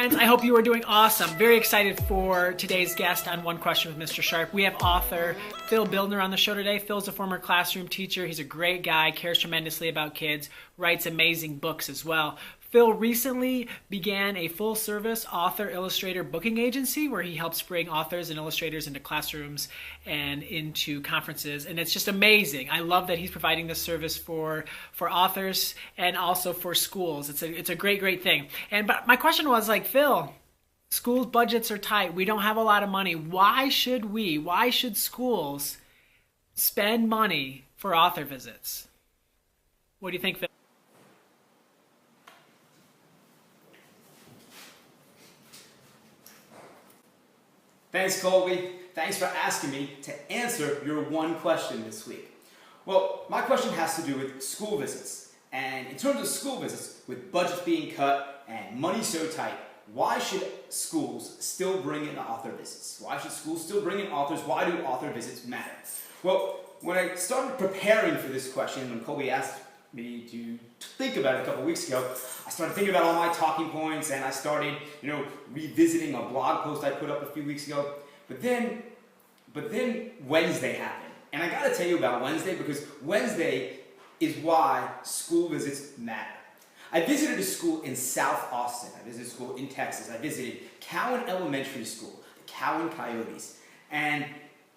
friends, I hope you are doing awesome. Very excited for today's guest on One Question with Mr. Sharp. We have author Phil Bildner on the show today. Phil's a former classroom teacher. He's a great guy, cares tremendously about kids, writes amazing books as well. Phil recently began a full-service author-illustrator booking agency where he helps bring authors and illustrators into classrooms and into conferences, and it's just amazing. I love that he's providing this service for authors and also for schools. It's a great thing. But my question was like, Phil, schools' budgets are tight. We don't have a lot of money. Why should schools spend money for author visits? What do you think, Phil? Thanks, Colby. Thanks for asking me to answer your one question this week. Well, my question has to do with school visits. And in terms of school visits, with budgets being cut and money so tight, why should schools still bring in author visits? Why should schools still bring in authors? Why do author visits matter? Well, when I started preparing for this question, when Colby asked me to think about it a couple weeks ago, I started thinking about all my talking points, and I started, revisiting a blog post I put up a few weeks ago. But then Wednesday happened, and I got to tell you about Wednesday because Wednesday is why school visits matter. I visited a school in South Austin. I visited a school in Texas. I visited Cowan Elementary School, the Cowan Coyotes, and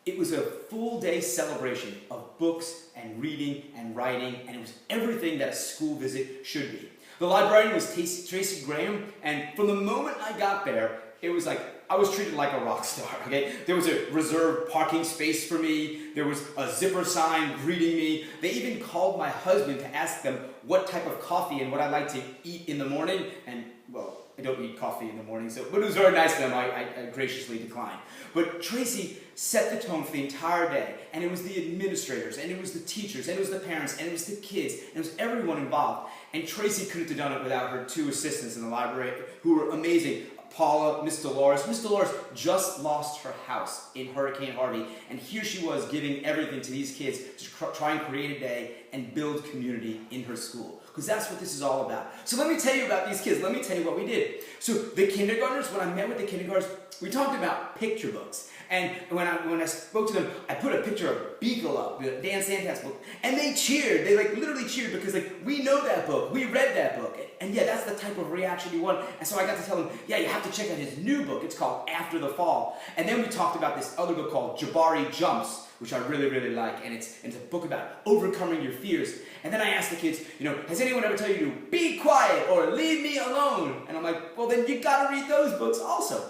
it was a full-day celebration of books and reading and writing, and it was everything that a school visit should be. The librarian was Tracy Graham, and from the moment I got there, it was like I was treated like a rock star, okay? There was a reserved parking space for me. There was a zipper sign greeting me. They even called my husband to ask them what type of coffee and what I like to eat in the morning, and, well, I don't eat coffee in the morning, but it was very nice of them. I graciously declined. But Tracy set the tone for the entire day, and it was the administrators, and it was the teachers, and it was the parents, and it was the kids, and it was everyone involved. And Tracy couldn't have done it without her two assistants in the library who were amazing. Paula, Miss Dolores. Miss Dolores just lost her house in Hurricane Harvey, and here she was giving everything to these kids to try and create a day and build community in her school. Because that's what this is all about. So let me tell you about these kids. Let me tell you what we did. So the kindergartners, when I met with the kindergartners, we talked about picture books. And when I spoke to them, I put a picture of Beagle up, the Dan Santas book, and they cheered. They literally cheered because we know that book. We read that book. And yeah, that's the type of reaction you want. And so I got to tell them, yeah, you have to check out his new book. It's called After the Fall. And then we talked about this other book called Jabari Jumps, which I really like. And it's a book about overcoming your fears. And then I asked the kids, has anyone ever told you to be quiet or leave me alone? And I'm like, well, then you got to read those books also.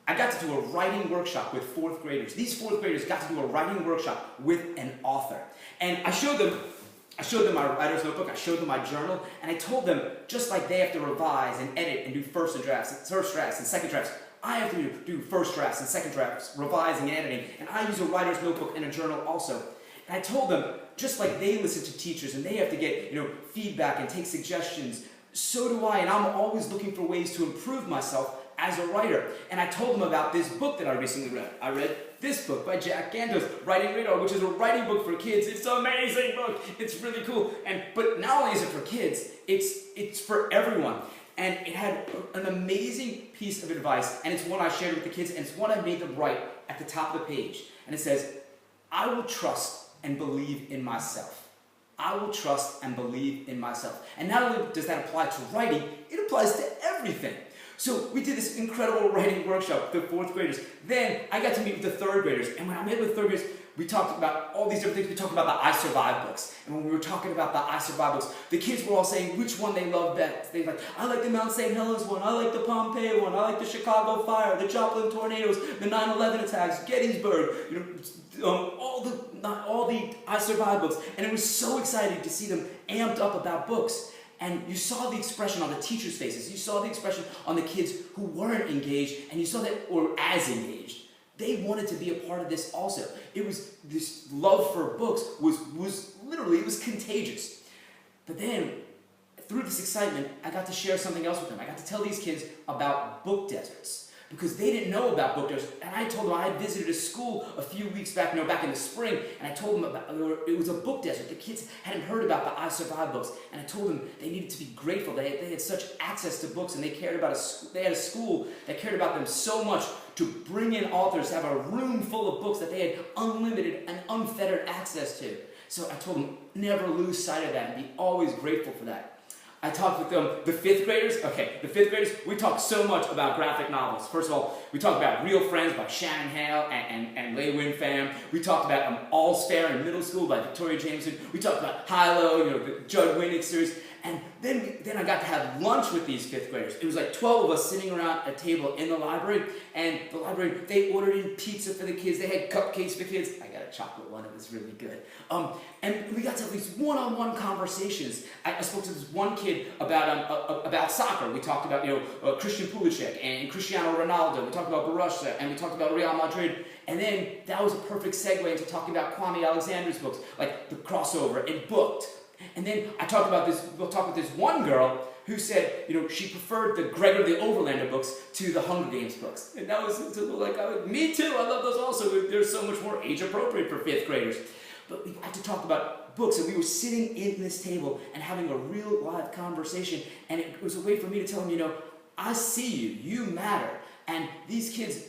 I got to do a writing workshop with fourth graders. These fourth graders got to do a writing workshop with an author. And I showed them my writer's notebook, I showed them my journal, and I told them, just like they have to revise and edit and do first drafts and second drafts, I have to do first drafts and second drafts, revising and editing, and I use a writer's notebook and a journal also. And I told them, just like they listen to teachers and they have to get feedback and take suggestions, so do I, and I'm always looking for ways to improve myself as a writer. And I told them about this book that I recently read. I read this book by Jack Gantos, Writing Radar, which is a writing book for kids. It's an amazing book. It's really cool. But not only is it for kids, it's for everyone. And it had an amazing piece of advice, and it's one I shared with the kids, and it's one I made them write at the top of the page. And it says, I will trust and believe in myself. I will trust and believe in myself. And not only does that apply to writing, it applies to everything. So we did this incredible writing workshop with the fourth graders. Then I got to meet with the third graders. And when I met with third graders, we talked about all these different things. We talked about the I Survive books. And when we were talking about the I Survive books, the kids were all saying which one they loved best. They were like, I like the Mount St. Helens one. I like the Pompeii one. I like the Chicago fire, the Joplin tornadoes, the 9/11 attacks, Gettysburg, all the I Survive books. And it was so exciting to see them amped up about books. And you saw the expression on the teachers' faces. You saw the expression on the kids who weren't engaged, and you saw that, or as engaged. They wanted to be a part of this also. It was, this love for books was literally, it was contagious. But then, through this excitement, I got to share something else with them. I got to tell these kids about book deserts. because they didn't know about book deserts. And I told them I had visited a school a few weeks back, back in the spring, and I told them about it was a book desert. The kids hadn't heard about the I Survive books, and I told them they needed to be grateful. They had such access to books, and they cared about they had a school that cared about them so much to bring in authors, to have a room full of books that they had unlimited and unfettered access to. So I told them, never lose sight of that and be always grateful for that. I talked with them, the fifth graders, we talked so much about graphic novels. First of all, we talked about Real Friends by Shannon Hale and Lei Win Pham. We talked about All's Fair in Middle School by Victoria Jameson. We talked about Hilo, the Judd Winnick series. And then I got to have lunch with these fifth graders. It was like 12 of us sitting around a table in the library, and the library, they ordered in pizza for the kids. They had cupcakes for kids. I got a chocolate one. It was really good. And we got to have these one-on-one conversations. I spoke to this one kid about soccer. We talked about Christian Pulisic and Cristiano Ronaldo. We talked about Borussia, and we talked about Real Madrid. And then that was a perfect segue into talking about Kwame Alexander's books, like The Crossover and Booked. And then we'll talk with this one girl who said, she preferred the Gregor the Overlander books to the Hunger Games books. And that was like, me too, I love those also. They're so much more age appropriate for fifth graders. But we had to talk about books, and we were sitting in this table and having a real live conversation, and it was a way for me to tell them, I see you, you matter. And these kids,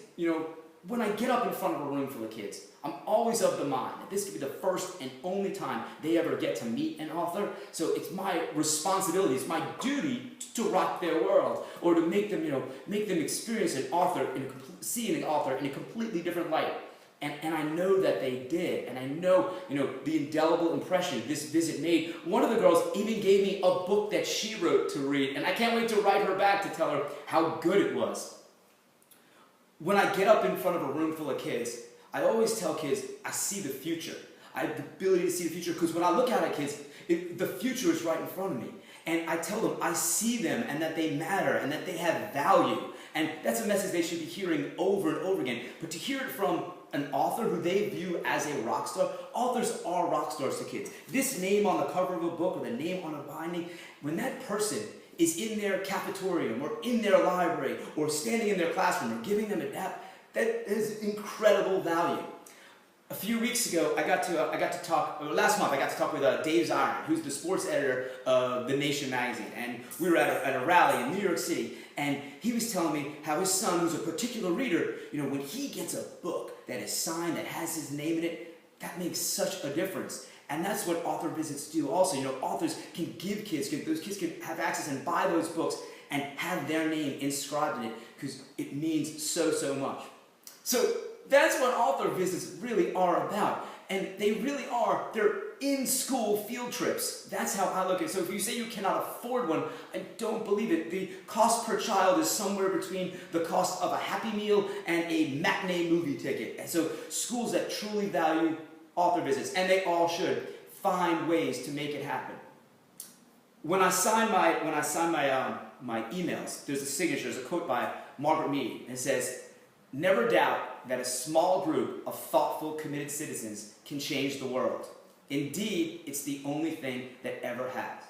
when I get up in front of a room full of kids, I'm always of the mind that this could be the first and only time they ever get to meet an author. So it's my responsibility, it's my duty to rock their world, or to make them experience an author, seeing an author in a completely different light. And I know that they did, and I know, the indelible impression this visit made. One of the girls even gave me a book that she wrote to read, and I can't wait to write her back to tell her how good it was. When I get up in front of a room full of kids, I always tell kids, I see the future. I have the ability to see the future, because when I look out at kids, the future is right in front of me. And I tell them I see them, and that they matter, and that they have value. And that's a message they should be hearing over and over again. But to hear it from an author who they view as a rock star, authors are rock stars to kids. This name on the cover of a book, or the name on a binding, when that person is in their cafetorium, or in their library, or standing in their classroom, or giving them that is incredible value. A few weeks ago, last month, I got to talk with Dave Zirin, who's the sports editor of The Nation magazine, and we were at a rally in New York City, and he was telling me how his son, who's a particular reader, when he gets a book that is signed, that has his name in it, that makes such a difference. And that's what author visits do also. Authors can give kids, those kids can have access and buy those books and have their name inscribed in it, because it means so, so much. So that's what author visits really are about. And they really are, they're in-school field trips. That's how I look at it. So if you say you cannot afford one, I don't believe it. The cost per child is somewhere between the cost of a Happy Meal and a matinee movie ticket. And so schools that truly value author visits, and they all should, find ways to make it happen. When I sign my emails, there's a signature, there's a quote by Margaret Mead, and it says, "Never doubt that a small group of thoughtful, committed citizens can change the world. Indeed, it's the only thing that ever has."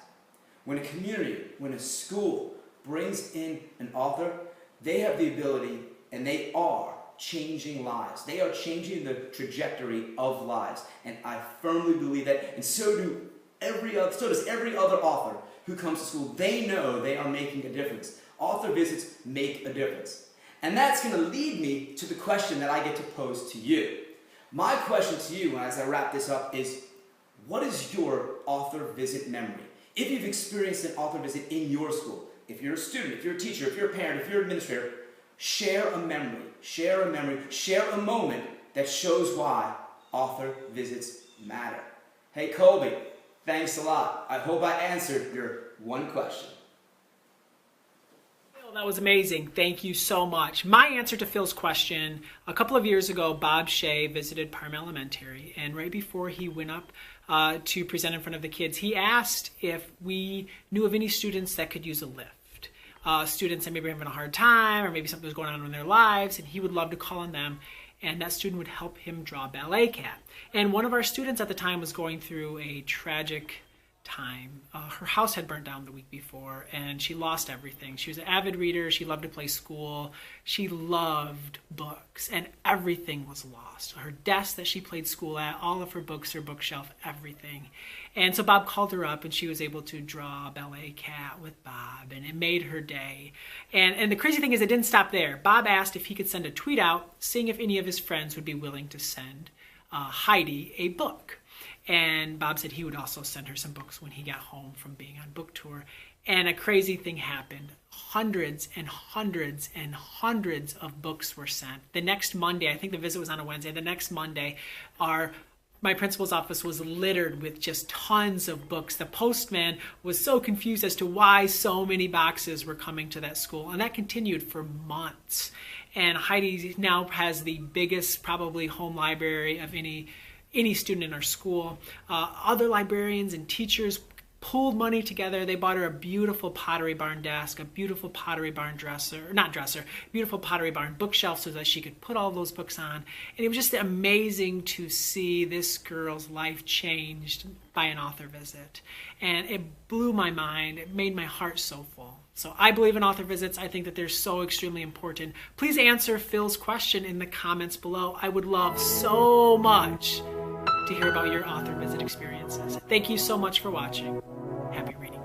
When a community, when a school brings in an author, they have the ability, and they are changing lives. They are changing the trajectory of lives. And I firmly believe that, and so does every other author who comes to school. They know they are making a difference. Author visits make a difference. And that's going to lead me to the question that I get to pose to you. My question to you, as I wrap this up, is what is your author visit memory? If you've experienced an author visit in your school, if you're a student, if you're a teacher, if you're a parent, if you're an administrator, share a memory, share a moment that shows why author visits matter. Hey Colby, thanks a lot. I hope I answered your one question. Phil, that was amazing. Thank you so much. My answer to Phil's question, a couple of years ago, Bob Shea visited Parham Elementary, and right before he went up to present in front of the kids, he asked if we knew of any students that could use a lift. Students that maybe were having a hard time, or maybe something was going on in their lives, and he would love to call on them, and that student would help him draw Ballet Cat. And one of our students at the time was going through a tragic time. Her house had burnt down the week before, and she lost everything. She was an avid reader. She loved to play school. She loved books, and everything was lost. Her desk that she played school at, all of her books, her bookshelf, everything. And so Bob called her up, and she was able to draw a ballet cat with Bob, and it made her day. And the crazy thing is, it didn't stop there. Bob asked if he could send a tweet out, seeing if any of his friends would be willing to send Heidi a book. And Bob said he would also send her some books when he got home from being on book tour. And a crazy thing happened. Hundreds and hundreds and hundreds of books were sent. The next Monday, I think the visit was on a Wednesday, the next Monday, my principal's office was littered with just tons of books. The postman was so confused as to why so many boxes were coming to that school. And that continued for months. And Heidi now has the biggest, probably, home library of any student in our school. Other librarians and teachers pooled money together. They bought her a beautiful Pottery Barn desk, a beautiful Pottery Barn beautiful Pottery Barn bookshelf so that she could put all those books on. And it was just amazing to see this girl's life changed by an author visit. And it blew my mind. It made my heart so full. So I believe in author visits. I think that they're so extremely important. Please answer Phil's question in the comments below. I would love so much to hear about your author visit experiences. Thank you so much for watching. Happy reading.